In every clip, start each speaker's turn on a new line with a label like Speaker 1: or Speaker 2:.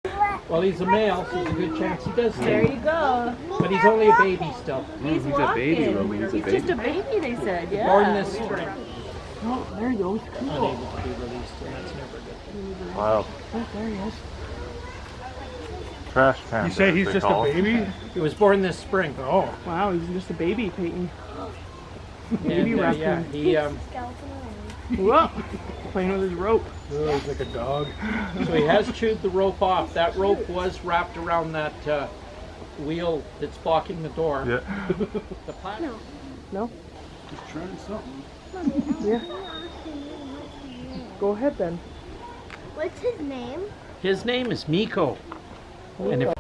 Speaker 1: Well, he's a male, so there's a good chance he does stay.
Speaker 2: There you go.
Speaker 1: But he's only a baby still.
Speaker 2: He's
Speaker 3: a baby, Roby.
Speaker 2: He's just a baby, they said, yeah.
Speaker 1: Born this spring.
Speaker 2: Oh, there he goes.
Speaker 1: Unable to be released, and that's never good.
Speaker 3: Wow.
Speaker 2: Oh, there he is.
Speaker 3: Trash can.
Speaker 4: You say he's just a baby?
Speaker 1: He was born this spring.
Speaker 4: Oh.
Speaker 2: Wow, he's just a baby, Peyton.
Speaker 1: Baby raccoon. Yeah, he
Speaker 2: Whoa, playing with his rope.
Speaker 4: Oh, he's like a dog.
Speaker 1: so he has chewed the rope off. That rope was wrapped around that wheel that's blocking the door.
Speaker 3: Yeah.
Speaker 1: The platform.
Speaker 2: No?
Speaker 4: He's trying something.
Speaker 2: Yeah. Go ahead then.
Speaker 5: What's his name?
Speaker 1: His name is Miko. And if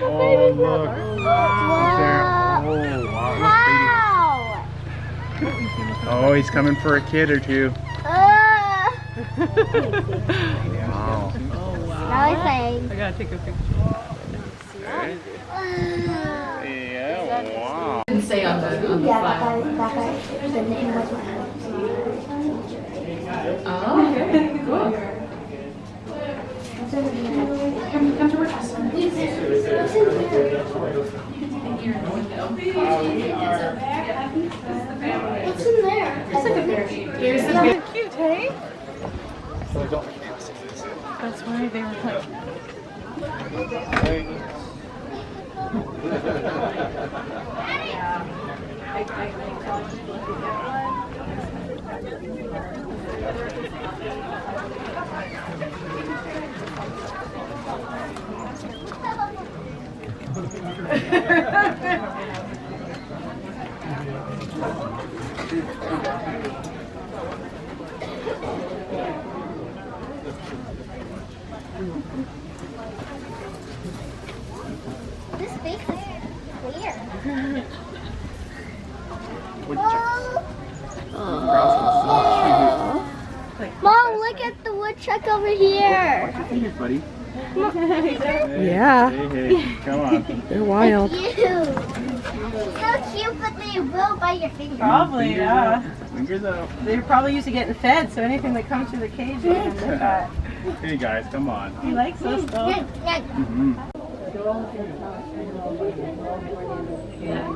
Speaker 4: Oh, look.
Speaker 5: Wow.
Speaker 3: Oh, he's coming for a kid or two.
Speaker 5: Wow.
Speaker 3: Wow.
Speaker 5: Now he's playing.
Speaker 2: I gotta take a picture.
Speaker 3: Yeah, wow.
Speaker 2: Didn't say on the file.
Speaker 5: The name was
Speaker 2: Oh, okay. Cool.
Speaker 5: Come to work. What's in there?
Speaker 2: It's like a bear. Here's the bear. Cute, hey? That's why they were like.
Speaker 5: This face is weird. Mom, look at the woodchuck over here.
Speaker 3: Hey, buddy.
Speaker 2: Yeah.
Speaker 3: Hey, come on.
Speaker 2: They're wild.
Speaker 5: Cute. So cute, but they will bite your finger.
Speaker 2: Probably, yeah.
Speaker 3: Fingers out.
Speaker 2: They're probably used to getting fed, so anything that comes through the cage, they're gonna look at.
Speaker 3: Hey, guys, come on.
Speaker 2: He likes us though.
Speaker 6: Yeah,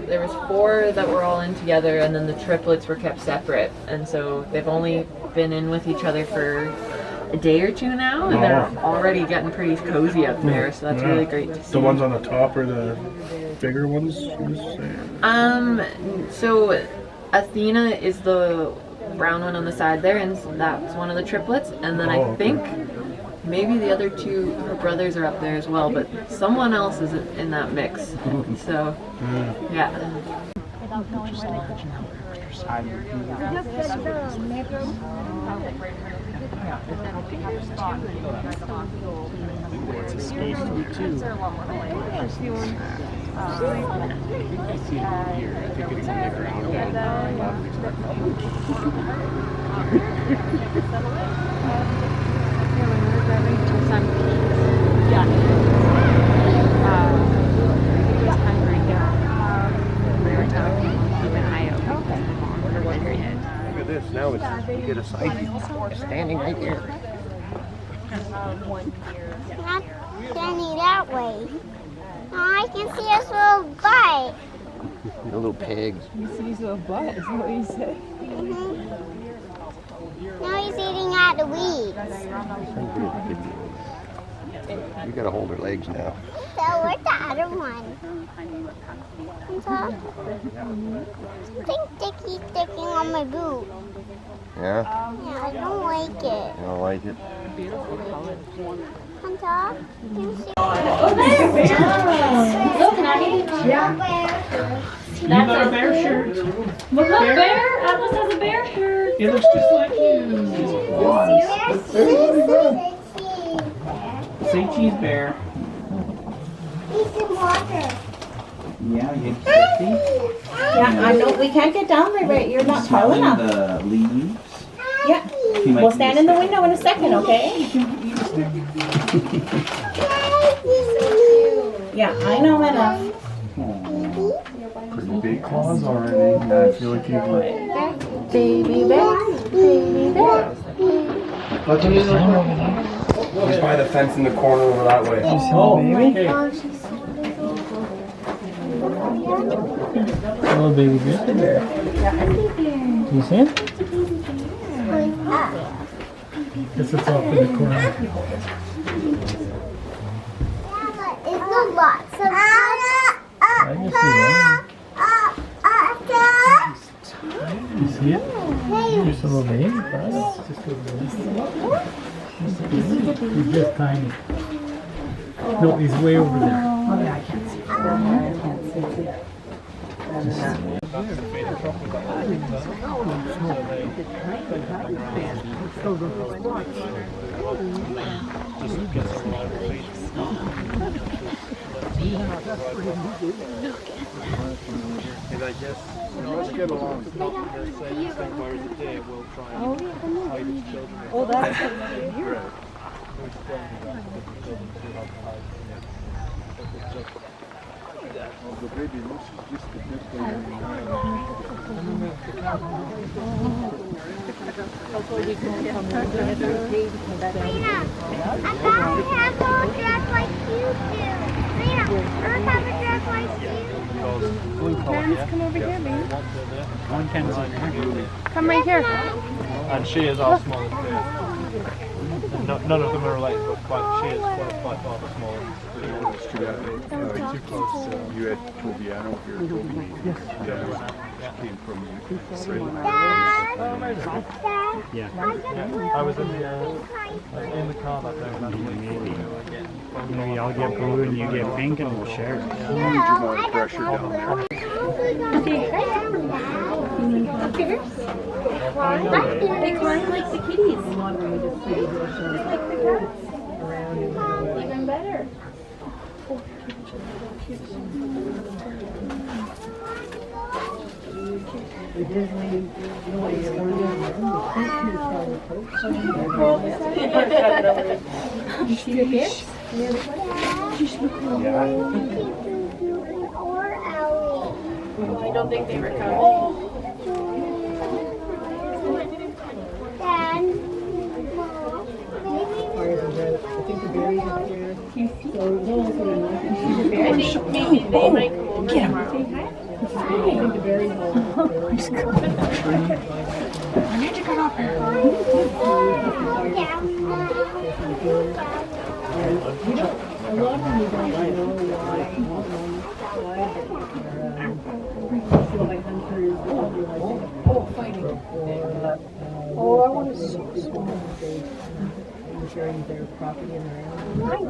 Speaker 6: there was 4 that were all in together, and then the triplets were kept separate, and so they've only been in with each other for a day or two now, and they're already getting pretty cozy up there, so that's really great to see.
Speaker 4: The ones on the top are the bigger ones, you were saying?
Speaker 6: So Athena is the brown one on the side there, and that's one of the triplets, and then I think maybe the other 2, her brothers are up there as well, but someone else is in that mix. So, yeah.
Speaker 1: it's supposed to be too. I see it here. I think it's on the ground.
Speaker 4: Look at this. Now it's, you get a sight. Standing right there.
Speaker 5: Not standing that way. Oh, I can see his little butt.
Speaker 4: The little pigs.
Speaker 2: You see his little butt, is what he said.
Speaker 5: Now he's eating at the weeds.
Speaker 4: You gotta hold her legs now.
Speaker 5: So where's the other one? I think Dickie's sticking on my boot.
Speaker 4: Yeah?
Speaker 5: Yeah, I don't like it.
Speaker 4: You don't like it?
Speaker 5: On top, you can see.
Speaker 7: Look, Nugget.
Speaker 5: Yeah.
Speaker 1: You got a bear shirt.
Speaker 7: Look, bear. Atlas has a bear shirt.
Speaker 1: It looks just like you. Say cheese bear.
Speaker 5: Need some water.
Speaker 8: Yeah, you get
Speaker 7: Yeah, I know. We can't get down there, right? You're not tall enough.
Speaker 8: the leaves.
Speaker 7: Yeah.
Speaker 8: You might
Speaker 7: We'll
Speaker 8: be
Speaker 7: stand in the window in a second, okay?
Speaker 8: You can
Speaker 7: Yeah, I know enough.
Speaker 4: Pretty big claws already. Yeah, I feel like you've like.
Speaker 7: Baby bear, baby bear.
Speaker 4: He's by the fence in the corner over that way.
Speaker 1: Oh, baby.
Speaker 8: Hello, baby grizzly bear. Do you see him? This is off in the corner.
Speaker 5: It's a lot.
Speaker 8: I can see one. You see it? There's a little baby. He's just tiny. No, he's way over there.
Speaker 7: Oh yeah, I can't see. I can't see.
Speaker 4: And I guess, let's get along.
Speaker 2: Oh, that's
Speaker 4: The baby looks just a bit
Speaker 5: I found a tadpole dressed like you do. Rena, Earth have a dress like you.
Speaker 2: Come over here, baby.
Speaker 8: One can see.
Speaker 2: Come right here.
Speaker 9: And she is our smallest bear. None of them are related, but she is by far the smallest.
Speaker 4: It's too bad. Too close. You had Tobiano here. Toby came from Australia.
Speaker 8: Yeah.
Speaker 9: I was in the car that day.
Speaker 8: Maybe I'll get blue and you get pink and we'll share.
Speaker 5: No,
Speaker 4: Pressure down there.
Speaker 2: They climb like the kitties. Even better.
Speaker 5: or Ellie.
Speaker 2: I don't think they were coming.
Speaker 5: Dad,
Speaker 2: I think maybe they might come over tomorrow.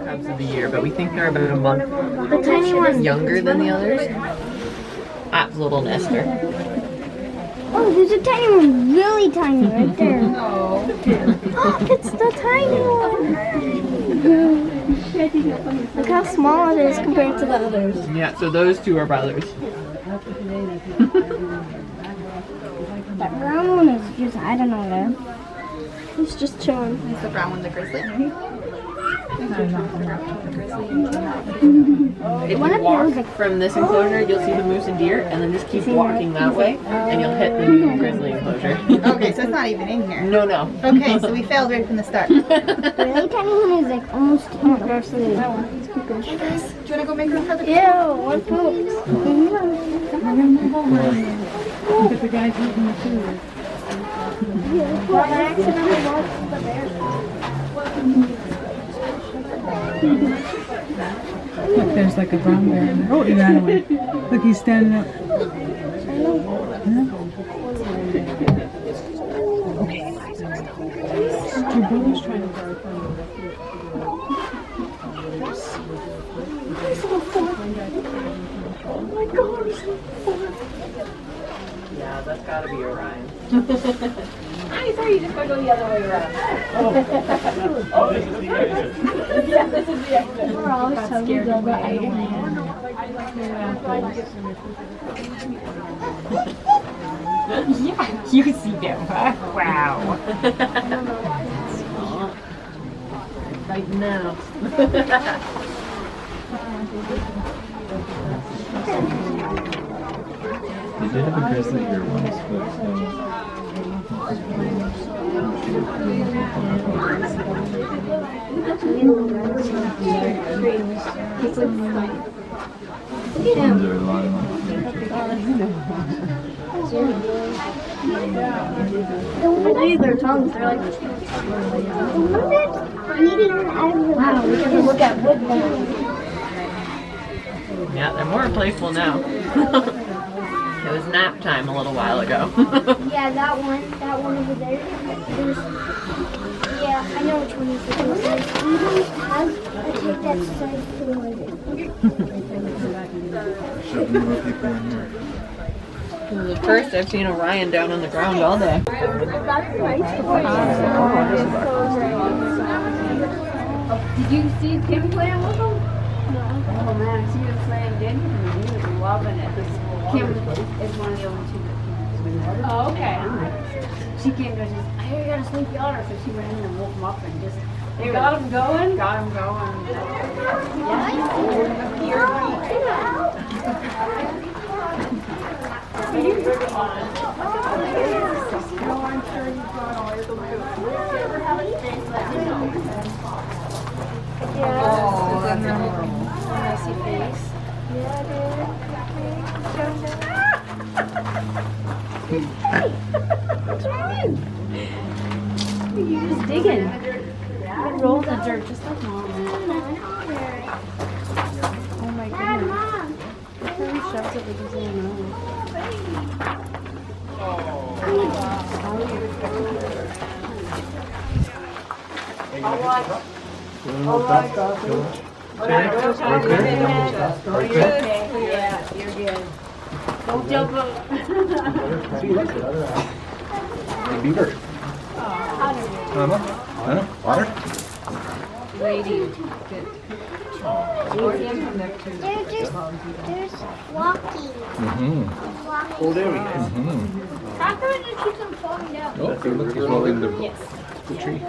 Speaker 6: Cubs of the year, but we think they're about a month
Speaker 2: The tiny one.
Speaker 6: younger than the others. That's a little nester.
Speaker 5: Oh, there's a tiny one, really tiny right there. Oh, it's the tiny one. Look how small it is compared to the others.
Speaker 6: Yeah, so those two are brothers.
Speaker 5: That brown one is just hiding over there. He's just chilling.
Speaker 2: Is the brown one the grizzly?
Speaker 6: If you walk from this enclosure, you'll see the moose and deer, and then just keep walking that way, and you'll hit the new grizzly enclosure.
Speaker 7: Okay, so it's not even in here.
Speaker 6: No, no.
Speaker 7: Okay, so we failed right from the start.
Speaker 5: The really tiny one is like almost in the first lead.
Speaker 7: Do you want to go make room for the
Speaker 5: Ew, one pooped.
Speaker 2: But the guy's eating the food.
Speaker 5: Well, I accidentally watched the bear.
Speaker 2: Look, there's like a brown bear in there. Oh, he ran away. Look, he's standing up. Okay. Your brother's trying to guard from
Speaker 6: Yeah, that's gotta be Orion.
Speaker 2: I'm sorry, you just gotta go the other way around.
Speaker 9: Oh, this is the exit.
Speaker 2: Yeah, this is the exit.
Speaker 5: We're always telling you to go
Speaker 2: Yeah, you see them, huh? Wow.
Speaker 6: right now.
Speaker 4: They did have a grizzly here once,
Speaker 5: Their tongues, they're like wow, we can look at wood now.
Speaker 6: Yeah, they're more playful now. It was nap time a little while ago.
Speaker 5: Yeah, that one over there. Yeah, I know which one is the closest. Even has a tape that says
Speaker 4: shoving more people in here.
Speaker 6: The first I've seen Orion down on the ground all day.
Speaker 10: Did you see Kim playing with them? No. Oh man, she was playing Denver and he was loving it. Kim is one of the only two that came. Oh, okay. She came to us and said, I hear you got a sleepy otter. So she went in and woke him up and just... They got him going? Got him going.
Speaker 5: Oh,
Speaker 10: that's adorable.
Speaker 5: Messy face. Yeah, dude.
Speaker 10: You're just digging. You roll the dirt just like mom. Oh my goodness. Look how he shoves it with his little nose. Yeah, you're good. Don't jump up.
Speaker 4: Hey, beaver. Mama? Huh? Water?
Speaker 10: Radiant. Good.
Speaker 5: They're walking.
Speaker 4: Mm-hmm.
Speaker 5: Walking.
Speaker 9: Oh, there we go.
Speaker 4: Mm-hmm.
Speaker 5: How come it just keeps on falling down?
Speaker 4: Oh, look, he's rolling the tree.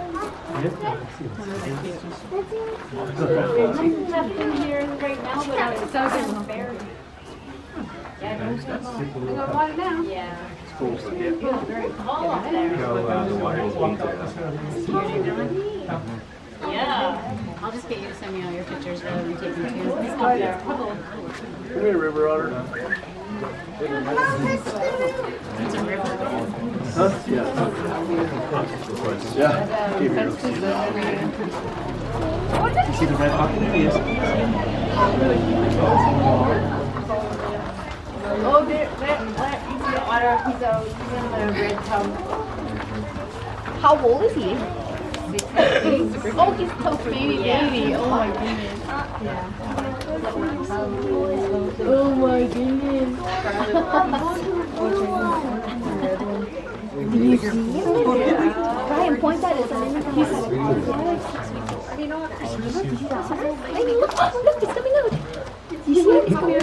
Speaker 10: Nothing left in here right now, but it's so good. Yeah, go water now. Yeah.
Speaker 9: Supposed to get.
Speaker 10: Feels very cold up there.
Speaker 4: The water is
Speaker 10: Yeah. I'll just get you to send me all your pictures rather than taking two. It's up there.
Speaker 9: Come here, River Otter.
Speaker 10: It's a river.
Speaker 9: Huh? Yeah. Yeah. See the red hawk? There he is.
Speaker 10: Oh, there, he's in the water. He's in the red tub.
Speaker 7: How old is he?
Speaker 10: Oh, he's so baby. Oh my goodness. Oh my goodness.
Speaker 7: Do you see him? Ryan, point that at him. Baby, look, he's coming out. You see him? He's coming out.